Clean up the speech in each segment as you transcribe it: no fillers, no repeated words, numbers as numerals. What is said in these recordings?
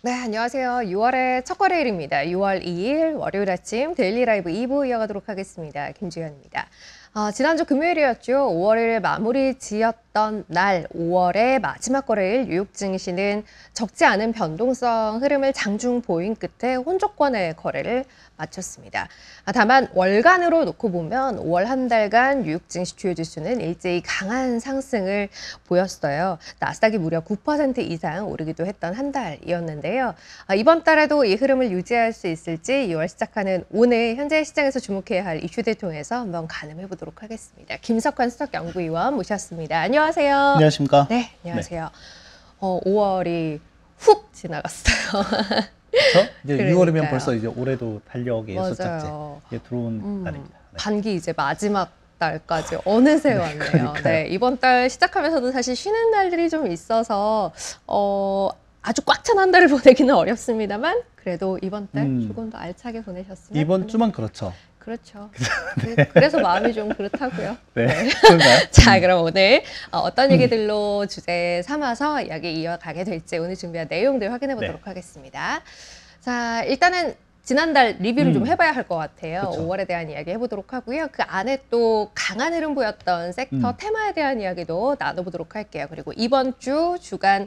네, 안녕하세요. 6월의 첫 거래일입니다. 6월 2일 월요일 아침 데일리 라이브 2부 이어가도록 하겠습니다. 김주현입니다. 지난주 금요일이었죠. 5월을 마무리 지었던 날 5월의 마지막 거래일 뉴욕 증시는 적지 않은 변동성 흐름을 장중 보인 끝에 혼조권의 거래를 마쳤습니다. 다만 월간으로 놓고 보면 5월 한 달간 뉴욕 증시 주요 지수는 일제히 강한 상승을 보였어요. 나스닥이 무려 9% 이상 오르기도 했던 한 달이었는데요. 이번 달에도 이 흐름을 유지할 수 있을지 2월 시작하는 오늘 현재 시장에서 주목해야 할 이슈들 통해서 한번 가늠해 보도록 하겠습니다. 김석환 수석연구위원 모셨습니다. 안녕하세요. 안녕하십니까? 네, 안녕하세요. 5월이 훅 지나갔어요. 그렇죠? 이제 그러니까요. 6월이면 벌써 이제 올해도 달력의 첫째 들어온 날입니다. 네. 반기 이제 마지막 날까지 어느새 왔네요. 그러니까요. 네, 이번 달 시작하면서도 사실 쉬는 날들이 좀 있어서 아주 꽉 찬 한 달을 보내기는 어렵습니다만 그래도 이번 달 조금 더 알차게 보내셨으면 이번 주만 그렇죠. 그렇죠. 그래서 마음이 좀 그렇다고요. 네. 그런가요? 자, 그럼 오늘 어떤 얘기들로 주제 삼아서 이야기 이어가게 될지 오늘 준비한 내용들 확인해 보도록 하겠습니다. 자, 일단은 지난달 리뷰를 좀 해봐야 할 것 같아요. 그쵸. 5월에 대한 이야기 해보도록 하고요. 그 안에 또 강한 흐름 보였던 섹터 테마에 대한 이야기도 나눠보도록 할게요. 그리고 이번 주 주간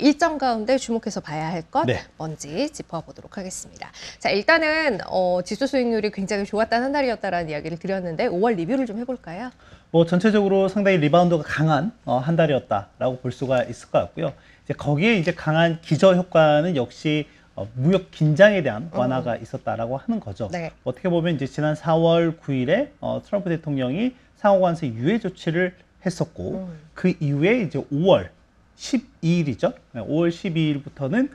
일정 가운데 주목해서 봐야 할 것 뭔지 짚어보도록 하겠습니다. 자, 일단은 지수 수익률이 굉장히 좋았던 한 달이었다라는 이야기를 드렸는데 5월 리뷰를 좀 해볼까요? 뭐 전체적으로 상당히 리바운드가 강한 한 달이었다라고 볼 수가 있을 것 같고요. 이제 거기에 이제 강한 기저 효과는 역시 무역 긴장에 대한 완화가 있었다라고 하는 거죠. 네. 어떻게 보면 이제 지난 4월 9일에 트럼프 대통령이 상호관세 유예 조치를 했었고 그 이후에 이제 5월 12일이죠. 5월 12일부터는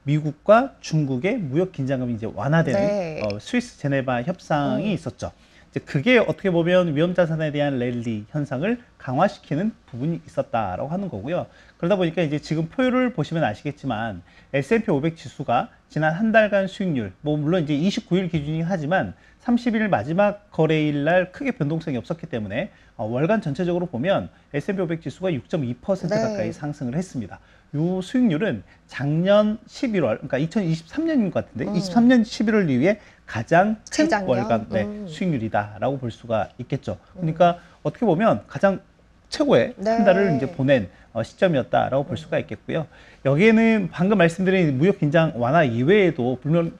미국과 중국의 무역 긴장감이 이제 완화되는 스위스 제네바 협상이 있었죠. 이제 그게 어떻게 보면 위험자산에 대한 랠리 현상을 강화시키는 부분이 있었다라고 하는 거고요. 그러다 보니까 이제 지금 표를 보시면 아시겠지만 S&P 500 지수가 지난 한 달간 수익률, 뭐 물론 이제 29일 기준이긴 하지만 30일 마지막 거래일 날 크게 변동성이 없었기 때문에 월간 전체적으로 보면 S&P 500 지수가 6.2% 가까이 상승을 했습니다. 이 수익률은 작년 11월, 그러니까 2023년인 것 같은데 23년 11월 이후에 가장 큰 월간 수익률이다라고 볼 수가 있겠죠. 그러니까 어떻게 보면 가장 최고의 한 달을 이제 보낸 시점이었다라고 볼 수가 있겠고요. 여기에는 방금 말씀드린 무역 긴장 완화 이외에도 물론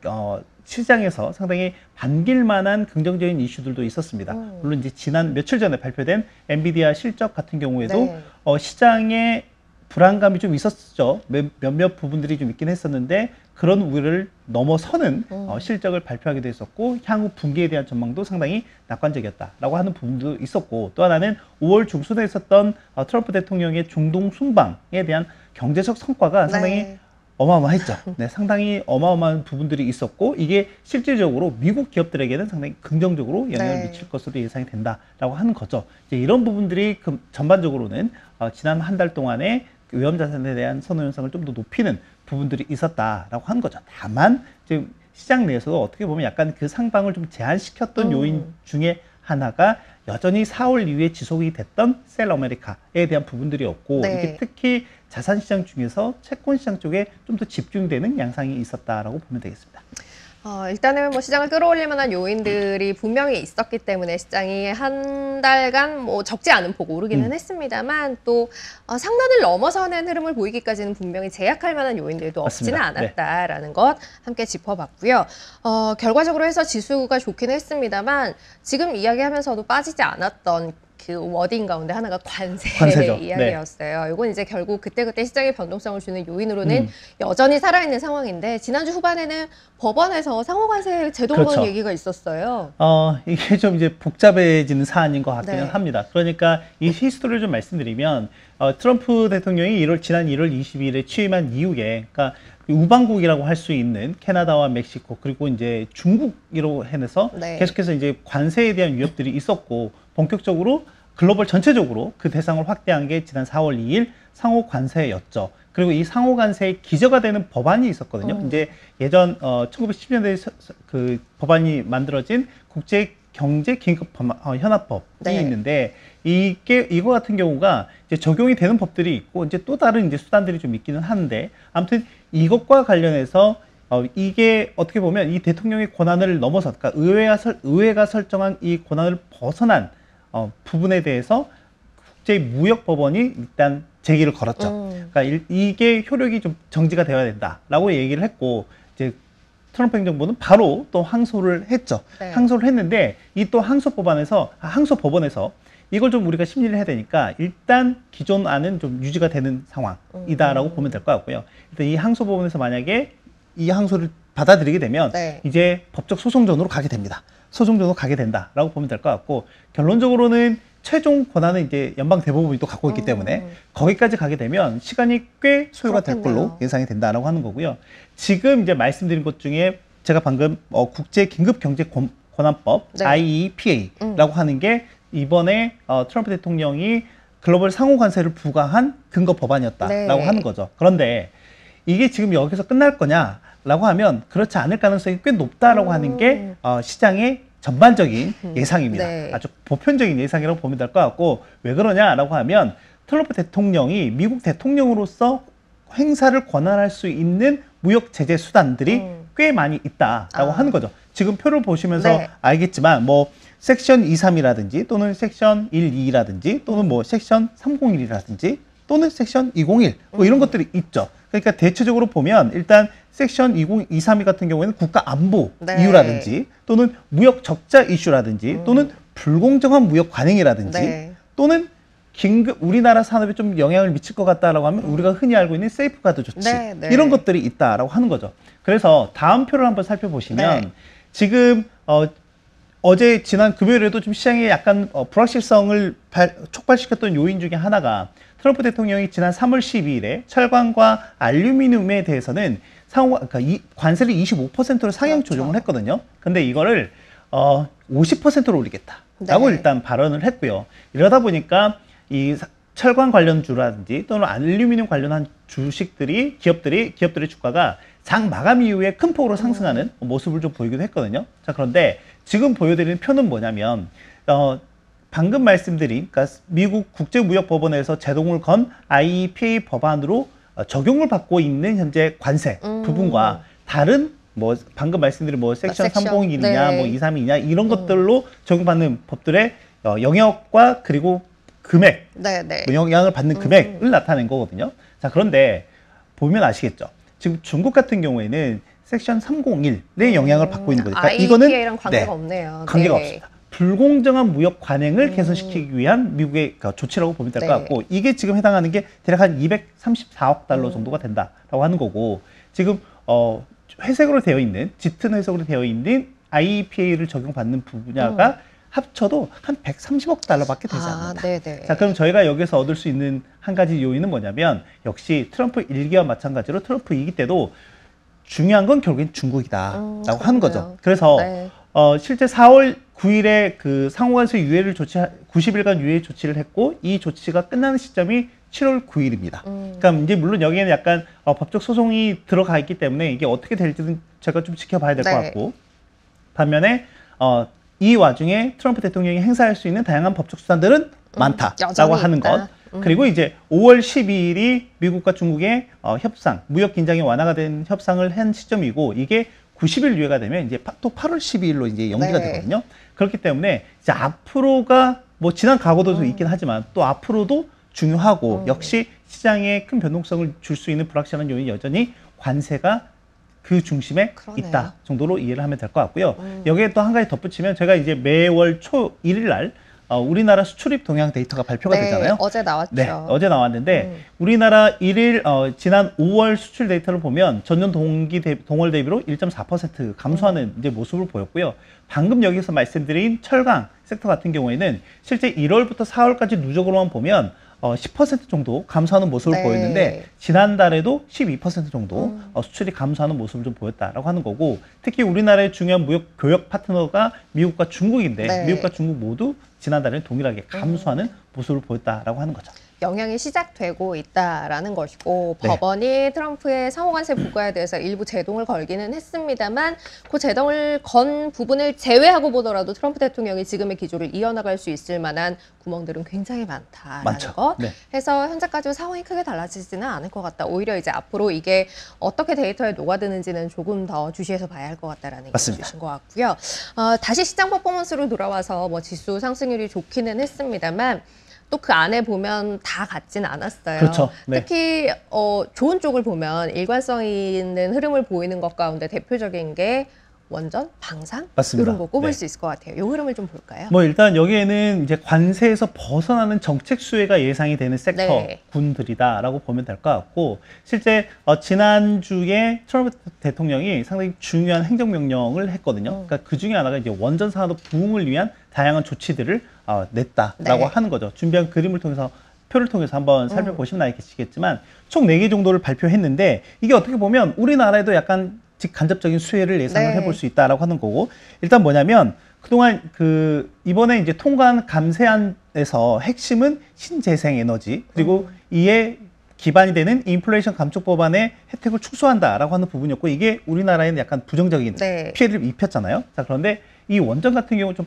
시장에서 상당히 반길 만한 긍정적인 이슈들도 있었습니다. 물론 이제 지난 며칠 전에 발표된 엔비디아 실적 같은 경우에도 시장에 불안감이 좀 있었죠. 몇몇 부분들이 좀 있긴 했었는데 그런 우려를 넘어서는 실적을 발표하기도 했었고 향후 분기에 대한 전망도 상당히 낙관적이었다라고 하는 부분도 있었고 또 하나는 5월 중순에 있었던 트럼프 대통령의 중동 순방에 대한 경제적 성과가 상당히 어마어마했죠. 네, 상당히 어마어마한 부분들이 있었고 이게 실질적으로 미국 기업들에게는 상당히 긍정적으로 영향을 미칠 것으로 예상이 된다라고 하는 거죠. 이제 이런 부분들이 전반적으로는 지난 한 달 동안에 위험자산에 대한 선호 현상을 좀 더 높이는 부분들이 있었다라고 하는 거죠. 다만 지금 시장 내에서도 어떻게 보면 약간 그 상방을 좀 제한시켰던 요인 중에 하나가 여전히 4월 이후에 지속이 됐던 셀 아메리카에 대한 부분들이었고 이게 특히 자산시장 중에서 채권시장 쪽에 좀 더 집중되는 양상이 있었다라고 보면 되겠습니다. 일단은 뭐 시장을 끌어올릴 만한 요인들이 분명히 있었기 때문에 시장이 한 달간 뭐 적지 않은 폭 오르기는 했습니다만 또 상단을 넘어서는 흐름을 보이기까지는 분명히 제약할 만한 요인들도 없지는 않았다라는 것 함께 짚어봤고요. 결과적으로 해서 지수가 좋긴 했습니다만 지금 이야기하면서도 빠지지 않았던 그 워딩 가운데 하나가 관세 이야기였어요. 이건 이제 결국 그때그때 시장의 변동성을 주는 요인으로는 여전히 살아있는 상황인데 지난주 후반에는 법원에서 상호관세 제도권 얘기가 있었어요. 이게 좀 이제 복잡해지는 사안인 것 같기는 합니다. 그러니까 이 히스토리를 좀 말씀드리면 트럼프 대통령이 지난 1월 22일에 취임한 이후에 그러니까 우방국이라고 할 수 있는 캐나다와 멕시코 그리고 이제 중국으로 해서 계속해서 이제 관세에 대한 위협들이 있었고 본격적으로 글로벌 전체적으로 그 대상을 확대한 게 지난 4월 2일 상호 관세였죠. 그리고 이 상호 관세의 기저가 되는 법안이 있었거든요. 이제 예전 1910년대에 그 법안이 만들어진 국제 경제 긴급 현합법이 있는데 이거 같은 경우가 이제 적용이 되는 법들이 있고 이제 또 다른 이제 수단들이 좀 있기는 하는데 아무튼 이것과 관련해서 이게 어떻게 보면 이 대통령의 권한을 넘어서, 그러니까 의회가 설정한 이 권한을 벗어난 부분에 대해서 국제무역법원이 일단 제기를 걸었죠. 그러니까 이게 효력이 좀 정지가 되어야 된다라고 얘기를 했고, 이제 트럼프 행정부는 바로 또 항소를 했죠. 네. 항소를 했는데 이 또 항소법원에서 이걸 좀 우리가 심리를 해야 되니까 일단 기존 안은 좀 유지가 되는 상황이다라고 보면 될 것 같고요. 일단 이 항소법원에서 만약에 이 항소를 받아들이게 되면 네. 이제 법적 소송전으로 가게 됩니다. 소송전으로 가게 된다라고 보면 될 것 같고, 결론적으로는 최종 권한은 이제 연방 대법원이 또 갖고 있기 때문에 거기까지 가게 되면 시간이 꽤 소요가 될 걸로 그렇겠네요. 예상이 된다라고 하는 거고요. 지금 이제 말씀드린 것 중에 제가 방금 국제 긴급 경제 권한법 네. IEPA라고 하는 게 이번에 트럼프 대통령이 글로벌 상호 관세를 부과한 근거 법안이었다라고 네. 하는 거죠. 그런데 이게 지금 여기서 끝날 거냐라고 하면 그렇지 않을 가능성이 꽤 높다라고 하는 게 시장의 전반적인 예상입니다. 네. 아주 보편적인 예상이라고 보면 될 것 같고, 왜 그러냐라고 하면 트럼프 대통령이 미국 대통령으로서 행사를 권한할 수 있는 무역 제재 수단들이 꽤 많이 있다라고 하는 거죠. 지금 표를 보시면서 네. 알겠지만 뭐 섹션 23이라든지 또는 sek션 12라든지 또는 뭐 섹션 301이라든지 또는 섹션 201 뭐 이런 것들이 있죠. 그러니까 대체적으로 보면 일단 섹션 20232 같은 경우에는 국가 안보 네. 이유라든지 또는 무역 적자 이슈라든지 또는 불공정한 무역 관행이라든지 네. 또는 긴급 우리나라 산업에 좀 영향을 미칠 것 같다라고 하면 우리가 흔히 알고 있는 세이프가드 조치 네, 네. 이런 것들이 있다라고 하는 거죠. 그래서 다음 표를 한번 살펴보시면 네. 지금 어제 지난 금요일에도 좀 시장에 약간 불확실성을 촉발시켰던 요인 중에 하나가 트럼프 대통령이 지난 3월 12일에 철강과 알루미늄에 대해서는 그러니까 관세를 25%로 상향 그렇죠. 조정을 했거든요. 근데 이거를 50%로 올리겠다라고 네. 일단 발언을 했고요. 이러다 보니까 이 철강 관련주라든지 또는 알루미늄 관련한 기업들의 주가가 장 마감 이후에 큰 폭으로 상승하는 모습을 좀 보이기도 했거든요. 자, 그런데 지금 보여드리는 표는 뭐냐면 방금 말씀드린, 그러니까 미국 국제무역법원에서 제동을 건 IEPA 법안으로 적용을 받고 있는 현재 관세 부분과 다른 뭐 방금 말씀드린 뭐 섹션 섹션, 301이냐 네. 뭐 232냐 이런 것들로 적용받는 법들의 영역과 그리고 금액, 네, 네. 영향을 받는 금액을 나타낸 거거든요. 자, 그런데 보면 아시겠죠? 지금 중국 같은 경우에는 섹션 301의 영향을 받고 있는 거니까 이거는 IEPA랑 관계가 없네요. 관계가 네. 없습니다. 불공정한 무역 관행을 개선시키기 위한 미국의 조치라고 보면 될 것 네. 같고, 이게 지금 해당하는 게 대략 한 234억 달러 정도가 된다라고 하는 거고, 지금 회색으로 되어 있는, 짙은 회색으로 되어 있는 IEPA를 적용받는 분야가 합쳐도 한 130억 달러밖에 되지 않는다. 네네. 자, 그럼 저희가 여기서 얻을 수 있는 한 가지 요인은 뭐냐면, 역시 트럼프 1기와 마찬가지로 트럼프 2기 때도 중요한 건 결국엔 중국이다라고 하는 거죠. 그래서 네. 실제 4월 9일에 그 상호관세 유예를 90일간 유예 조치를 했고, 이 조치가 끝나는 시점이 7월 9일입니다. 그러니까 이제 물론 여기에는 약간 법적 소송이 들어가 있기 때문에 이게 어떻게 될지는 제가 좀 지켜봐야 될 것 네. 같고, 반면에 이 와중에 트럼프 대통령이 행사할 수 있는 다양한 법적 수단들은 많다라고 여전히 하는 있다. 것. 그리고 이제 5월 12일이 미국과 중국의 협상, 무역 긴장이 완화가 된 협상을 한 시점이고, 이게 90일 유예가 되면 이제 또 8월 12일로 이제 연기가 네. 되거든요. 그렇기 때문에 이제 앞으로가 뭐 지난 과거도 있긴 하지만 또 앞으로도 중요하고, 역시 시장에 큰 변동성을 줄 수 있는 불확실한 요인이 여전히 관세가 그 중심에 그러네요. 있다 정도로 이해를 하면 될 것 같고요. 여기에 또 한 가지 덧붙이면, 제가 이제 매월 초 1일 날 우리나라 수출입 동향 데이터가 발표가 네, 되잖아요. 어제 나왔죠. 네, 어제 나왔는데 우리나라 1일 지난 5월 수출 데이터를 보면 전년 동월 대비로 1.4% 감소하는 이제 모습을 보였고요. 방금 여기서 말씀드린 철강 섹터 같은 경우에는 실제 1월부터 4월까지 누적으로만 보면 10% 정도 감소하는 모습을 네. 보였는데, 지난달에도 12% 정도 수출이 감소하는 모습을 좀 보였다라고 하는 거고, 특히 우리나라의 중요한 무역 교역 파트너가 미국과 중국인데 네. 미국과 중국 모두 지난달에는 동일하게 감소하는 모습을 보였다라고 하는 거죠. 영향이 시작되고 있다라는 것이고 네. 법원이 트럼프의 상호관세 부과에 대해서 일부 제동을 걸기는 했습니다만 그 제동을 건 부분을 제외하고 보더라도 트럼프 대통령이 지금의 기조를 이어나갈 수 있을 만한 구멍들은 굉장히 많다라는 많죠. 것. 네. 해서 현재까지 상황이 크게 달라지지는 않을 것 같다. 오히려 이제 앞으로 이게 어떻게 데이터에 녹아드는지는 조금 더 주시해서 봐야 할 것 같다라는 맞습니다. 얘기신 것 같고요. 다시 시장 퍼포먼스로 돌아와서 뭐 지수 상승률이 좋기는 했습니다만 또 그 안에 보면 다 같진 않았어요. 그렇죠. 네. 특히 좋은 쪽을 보면 일관성 있는 흐름을 보이는 것 가운데 대표적인 게 원전, 방산 맞습니다. 이런 거 꼽을 네. 수 있을 것 같아요. 이 흐름을 좀 볼까요? 뭐 일단 여기에는 이제 관세에서 벗어나는 정책 수혜가 예상이 되는 섹터군들이다라고 보면 될 것 같고 실제 지난주에 트럼프 대통령이 상당히 중요한 행정명령을 했거든요. 그러니까 그 중에 하나가 이제 원전 산업 부흥을 위한 다양한 조치들을 냈다라고 네. 하는 거죠. 준비한 그림을 통해서 표를 통해서 한번 살펴보시면 알겠지만 총 4개 정도를 발표했는데 이게 어떻게 보면 우리나라에도 약간 간접적인 수혜를 예상을 네. 해볼 수 있다라고 하는 거고 일단 뭐냐면 그동안 이번에 이제 통과한 감세안에서 핵심은 신재생 에너지 그리고 이에 기반이 되는 인플레이션 감축 법안의 혜택을 축소한다라고 하는 부분이었고 이게 우리나라에는 약간 부정적인 네. 피해를 입혔잖아요. 자 그런데 이 원전 같은 경우는 좀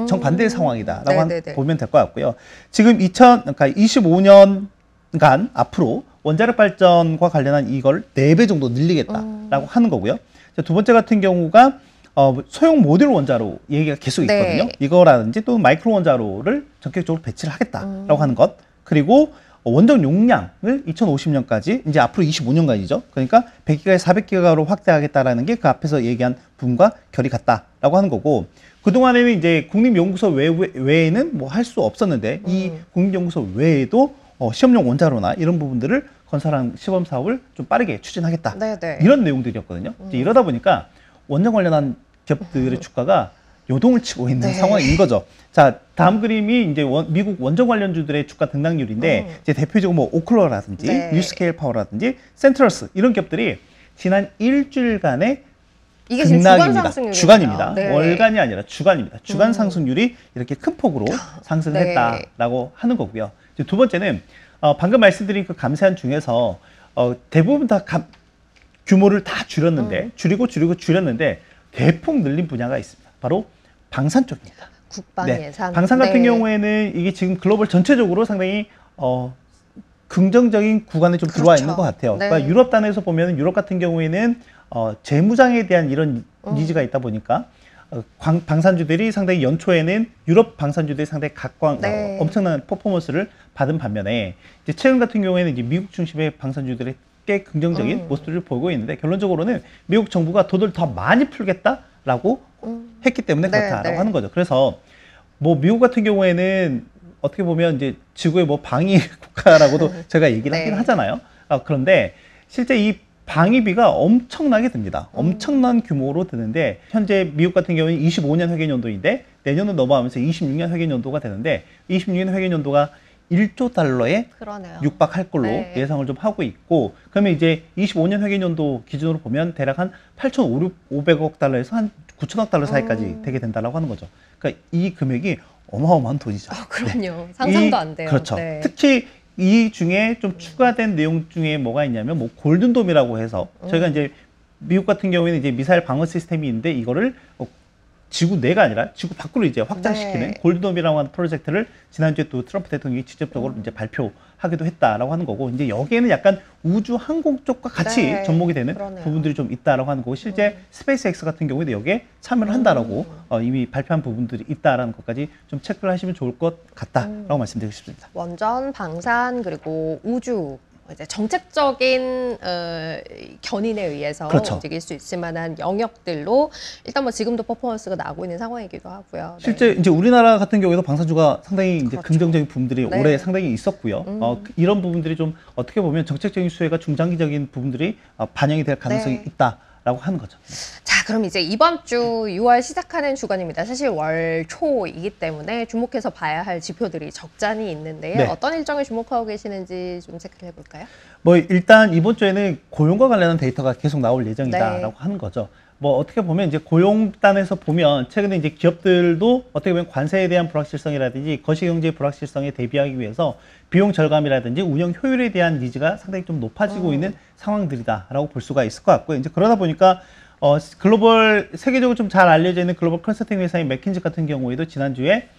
정반대의 상황이다라고 네네네. 보면 될 것 같고요. 지금 그러니까 25년간 앞으로 원자력 발전과 관련한 이걸 4배 정도 늘리겠다라고 하는 거고요. 두 번째 같은 경우가 소형 모듈 원자로 얘기가 계속 있거든요. 네. 이거라든지 또 마이크로 원자로를 전격적으로 배치를 하겠다라고 하는 것. 그리고 원전 용량을 2050년까지 이제 앞으로 25년간이죠. 그러니까 100기가에 400기가로 확대하겠다라는 게 그 앞에서 얘기한 부분과 결이 같다라고 하는 거고 그동안에는 이제 국립연구소 외에는 뭐 할 수 없었는데 이 국립연구소 외에도 시험용 원자로나 이런 부분들을 건설한 시범 사업을 좀 빠르게 추진하겠다. 네네. 이런 내용들이었거든요. 이제 이러다 보니까 원전 관련한 기업들의 주가가 요동을 치고 있는 네. 상황인 거죠. 자, 다음 그림이 이제 미국 원전 관련주들의 주가 등락률인데 이제 대표적으로 뭐 오클러라든지 네. 뉴스케일 파워라든지 센트럴스 이런 기업들이 지난 일주일간의 이게 지금 등락입니다. 주간입니다. 네. 월간이 아니라 주간입니다. 주간 상승률이 이렇게 큰 폭으로 상승을 네. 했다라고 하는 거고요. 이제 두 번째는 방금 말씀드린 그 감세안 중에서 대부분 다 규모를 다 줄였는데 줄였는데 대폭 늘린 분야가 있습니다. 바로 방산 쪽입니다. 국방 네. 예산. 방산 같은 네. 경우에는 이게 지금 글로벌 전체적으로 상당히 긍정적인 구간에 좀 들어와 그렇죠. 있는 것 같아요. 네. 그러니까 유럽 단에서 보면 유럽 같은 경우에는 재무장에 대한 이런 니즈가 있다 보니까 방산주들이 상당히 연초에는 유럽 방산주들이 상당히 네. 엄청난 퍼포먼스를 받은 반면에 이제 최근 같은 경우에는 이제 미국 중심의 방산주들이 꽤 긍정적인 모습들을 보이고 있는데 결론적으로는 미국 정부가 돈을 더 많이 풀겠다라고 했기 때문에 네, 그렇다라고 네. 하는 거죠. 그래서 뭐 미국 같은 경우에는 어떻게 보면 이제 지구의 뭐 방위 국가라고도 제가 얘기를 네. 하긴 하잖아요. 그런데 실제 이 방위비가 엄청나게 듭니다. 엄청난 규모로 드는데 현재 미국 같은 경우는 25년 회계연도인데 내년을 넘어가면서 26년 회계연도가 되는데 26년 회계연도가 1조 달러에 그러네요. 육박할 걸로 네. 예상을 좀 하고 있고 그러면 이제 25년 회계연도 기준으로 보면 대략 한 8,500억 달러에서 한 9천억 달러 사이까지 되게 된다라고 하는 거죠. 그러니까 이 금액이 어마어마한 돈이죠. 그럼요. 상상도 안 돼요. 그렇죠. 네. 특히 이 중에 좀 추가된 내용 중에 뭐가 있냐면 뭐 골든돔이라고 해서 저희가 이제 미국 같은 경우에는 이제 미사일 방어 시스템이 있는데 이거를 지구 내가 아니라 지구 밖으로 이제 확장시키는 네. 골든돔이라고 하는 프로젝트를 지난주에 또 트럼프 대통령이 직접적으로 이제 발표하기도 했다라고 하는 거고 이제 여기에는 약간 우주 항공 쪽과 같이 네. 접목이 되는 그러네요. 부분들이 좀 있다라고 하는 거고 실제 스페이스X 같은 경우에도 여기에 참여를 한다라고 이미 발표한 부분들이 있다라는 것까지 좀 체크를 하시면 좋을 것 같다라고 말씀드리고 싶습니다. 원전, 방산 그리고 우주 이제 정책적인 견인에 의해서 그렇죠. 움직일 수 있을 만한 영역들로 일단 뭐 지금도 퍼포먼스가 나고 있는 상황이기도 하고요. 네. 실제 이제 우리나라 같은 경우에도 방산주가 상당히 이제 그렇죠. 긍정적인 부분들이 네. 올해 상당히 있었고요. 이런 부분들이 좀 어떻게 보면 정책적인 수혜가 중장기적인 부분들이 반영이 될 가능성이 네. 있다라고 하는 거죠. 자, 그럼 이제 이번 주 6월 시작하는 주간입니다. 사실 월 초이기 때문에 주목해서 봐야 할 지표들이 적잖이 있는데요. 네. 어떤 일정에 주목하고 계시는지 좀 체크를 해볼까요? 뭐 일단 이번 주에는 고용과 관련한 데이터가 계속 나올 예정이다라고 네. 하는 거죠. 뭐 어떻게 보면 이제 고용단에서 보면 최근에 이제 기업들도 어떻게 보면 관세에 대한 불확실성이라든지 거시경제의 불확실성에 대비하기 위해서 비용 절감이라든지 운영 효율에 대한 니즈가 상당히 좀 높아지고 있는 상황들이다라고 볼 수가 있을 것 같고요. 이제 그러다 보니까 글로벌 세계적으로 좀 잘 알려져 있는 글로벌 컨설팅 회사인 맥킨지 같은 경우에도 지난주에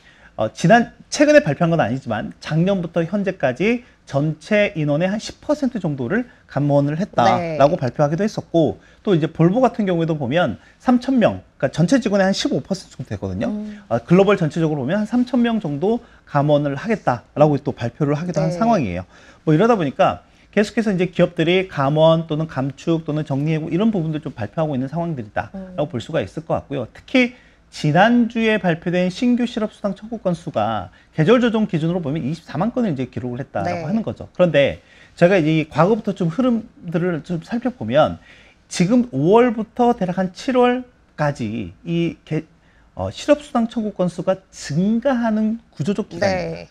최근에 발표한 건 아니지만 작년부터 현재까지 전체 인원의 한 10% 정도를 감원을 했다라고 네. 발표하기도 했었고, 또 이제 볼보 같은 경우에도 보면 3,000명, 그러니까 전체 직원의 한 15% 정도 되거든요. 글로벌 전체적으로 보면 한 3,000명 정도 감원을 하겠다라고 또 발표를 하기도 한 네. 상황이에요. 뭐 이러다 보니까 계속해서 이제 기업들이 감원 또는 감축 또는 정리해고 이런 부분들 좀 발표하고 있는 상황들이다라고 볼 수가 있을 것 같고요. 특히 지난주에 발표된 신규 실업수당 청구 건수가 계절 조정 기준으로 보면 24만 건을 이제 기록을 했다라고 네. 하는 거죠. 그런데 제가 이제 과거부터 좀 흐름들을 좀 살펴보면 지금 5월부터 대략 한 7월까지 이 실업수당 청구 건수가 증가하는 구조적 기간입니다. 네.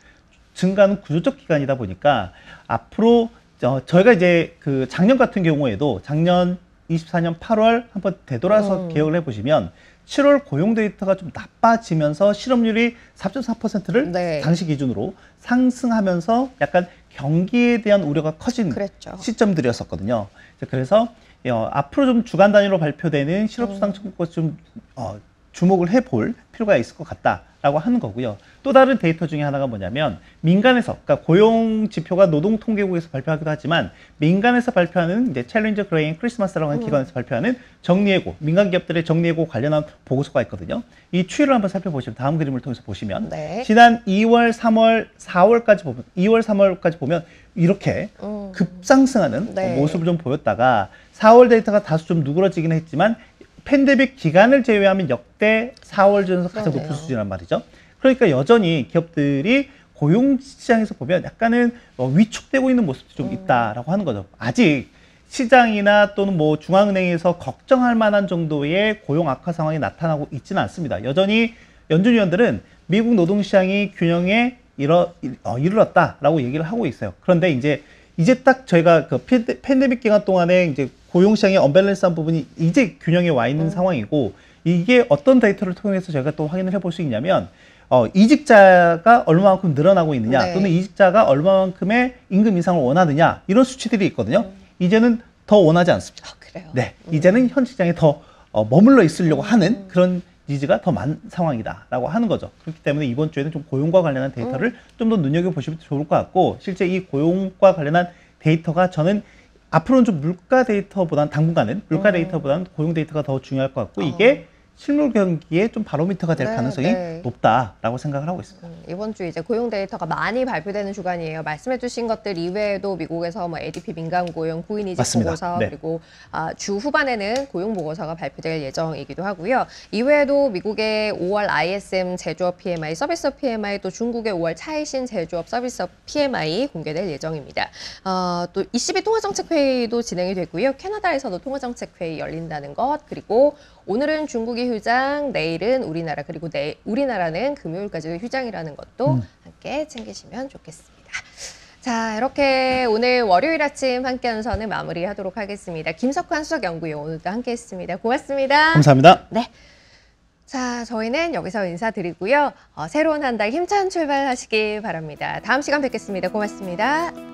증가하는 구조적 기간이다 보니까 앞으로 저희가 이제 그 작년 같은 경우에도 작년 24년 8월 한번 되돌아서 기억을 해보시면 7월 고용 데이터가 좀 나빠지면서 실업률이 4.4%를 네. 당시 기준으로 상승하면서 약간 경기에 대한 우려가 커진 그랬죠. 시점들이었었거든요. 그래서 앞으로 좀 주간 단위로 발표되는 실업수당 청구가 좀 주목을 해볼 필요가 있을 것 같다라고 하는 거고요. 또 다른 데이터 중에 하나가 뭐냐면 민간에서, 그러니까 고용 지표가 노동통계국에서 발표하기도 하지만 민간에서 발표하는 이제 챌린저 그레인 크리스마스라고 하는 기관에서 발표하는 정리해고, 민간 기업들의 정리해고 관련한 보고서가 있거든요. 이 추이를 한번 살펴보시면 다음 그림을 통해서 보시면 네. 지난 2월, 3월, 4월까지 보면 2월, 3월까지 보면 이렇게 급상승하는 네. 모습을 좀 보였다가 4월 데이터가 다소 좀 누그러지긴 했지만 팬데믹 기간을 제외하면 역대 4월 전에서 가장 그러네요. 높은 수준이란 말이죠. 그러니까 여전히 기업들이 고용 시장에서 보면 약간은 위축되고 있는 모습도 좀 있다라고 하는 거죠. 아직 시장이나 또는 뭐 중앙은행에서 걱정할 만한 정도의 고용 악화 상황이 나타나고 있지는 않습니다. 여전히 연준 위원들은 미국 노동시장이 균형에 이르렀다라고 얘기를 하고 있어요. 그런데 이제 딱 저희가 그 팬데믹 기간 동안에 이제 고용 시장의 언밸런스한 부분이 이제 균형에 와 있는 상황이고, 이게 어떤 데이터를 통해서 저희가 또 확인을 해볼 수 있냐면 이직자가 얼마만큼 늘어나고 있느냐, 네. 또는 이직자가 얼마만큼의 임금 인상을 원하느냐, 이런 수치들이 있거든요. 이제는 더 원하지 않습니다. 아, 그래요. 네, 이제는 현 시장에 더 머물러 있으려고 하는 그런 니즈가 더 많은 상황이다라고 하는 거죠. 그렇기 때문에 이번 주에는 좀 고용과 관련한 데이터를 좀 더 눈여겨보시면 좋을 것 같고, 실제 이 고용과 관련한 데이터가 저는 앞으로는 좀 물가 데이터보다는 당분간은 물가 데이터보다는 고용 데이터가 더 중요할 것 같고, 이게 실물 경기에 좀 바로미터가 될 네, 가능성이 네. 높다라고 생각을 하고 있습니다. 이번 주 이제 고용 데이터가 많이 발표되는 주간이에요. 말씀해주신 것들 이외에도 미국에서 뭐 ADP 민간 고용, 구인 이직 맞습니다. 보고서, 네. 그리고 주 후반에는 고용 보고서가 발표될 예정이기도 하고요. 이외에도 미국의 5월 ISM 제조업 PMI, 서비스업 PMI, 또 중국의 5월 차이신 제조업 서비스업 PMI 공개될 예정입니다. 또 ECB 통화정책회의도 진행이 되고요. 캐나다에서도 통화정책회의 열린다는 것, 그리고 오늘은 중국이 휴장, 내일은 우리나라, 그리고 우리나라는 금요일까지도 휴장이라는 것도 함께 챙기시면 좋겠습니다. 자, 이렇게 오늘 월요일 아침 함께하는 선을 마무리하도록 하겠습니다. 김석환 수석연구위원 오늘도 함께했습니다. 고맙습니다. 감사합니다. 네. 자, 저희는 여기서 인사드리고요. 새로운 한 달 힘찬 출발하시길 바랍니다. 다음 시간 뵙겠습니다. 고맙습니다.